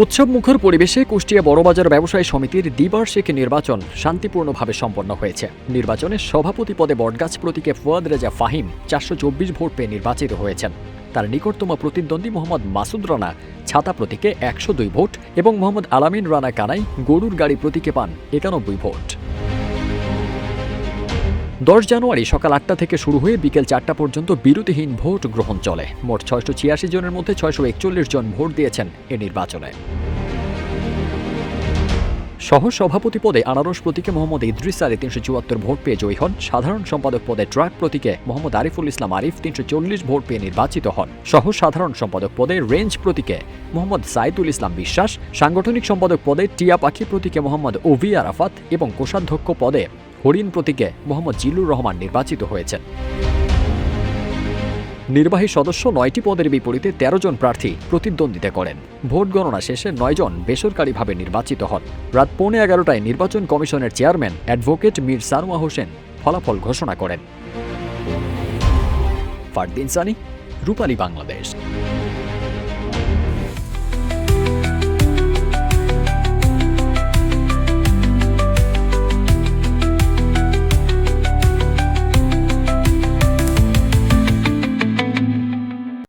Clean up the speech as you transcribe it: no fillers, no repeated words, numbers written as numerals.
উৎসবমুখর পরিবেশে কুষ্টিয়া বড়বাজার ব্যবসায়ী সমিতির দ্বিবার্ষিক নির্বাচন শান্তিপূর্ণভাবে সম্পন্ন হয়েছে। নির্বাচনে সভাপতি পদে বটগাছ প্রতীকে ফুয়াদ রেজা ফাহিম 424 ভোট পেয়ে নির্বাচিত হয়েছেন। তার নিকটতম প্রতিদ্বন্দ্বী মোহাম্মদ মাসুদ রানা ছাতা প্রতীকে 102 ভোট এবং মোহাম্মদ আলামিন রানা কানাই গরুর গাড়ি প্রতীকে পান 91 ভোট। 10 জানুয়ারি সকাল 8টা থেকে শুরু হয়ে বিকেল 4টা পর্যন্ত বিরতিহীন ভোট গ্রহণ চলে। মোট 686 জনের মধ্যে 641 জন ভোট দিয়েছেন এ নির্বাচনে। সহ সভাপতি পদে আনারস প্রতীকে মোহাম্মদ ইদ্রিস আলী 374 ভোট পেয়ে জয়ী হন। সাধারণ সম্পাদক পদে ট্রাক প্রতীকে মোহাম্মদ আরিফুল ইসলাম আরিফ 340 ভোট পেয়ে নির্বাচিত হন। সহ সাধারণ সম্পাদক পদে রেঞ্জ প্রতীকে মোহাম্মদ সাইদুল ইসলাম বিশ্বাস, সাংগঠনিক সম্পাদক পদে টিয়া পাখি প্রতীকে মোহাম্মদ ওভি আরাফাত এবং কোষাধ্যক্ষ পদে হরিণ প্রতীকে মোহাম্মদ জিল্লুর রহমান নির্বাচিত হয়েছেন। নির্বাহী সদস্য 9টি পদের বিপরীতে 13 জন প্রার্থী প্রতিদ্বন্দ্বিতা করেন। ভোট গণনা শেষে 9 জন বেসরকারিভাবে নির্বাচিত হন। রাত 11:15টায় নির্বাচন কমিশনের চেয়ারম্যান অ্যাডভোকেট মীর সানোয়া হোসেন ফলাফল ঘোষণা করেন। ফারদিন সানি, রূপালী বাংলাদেশ।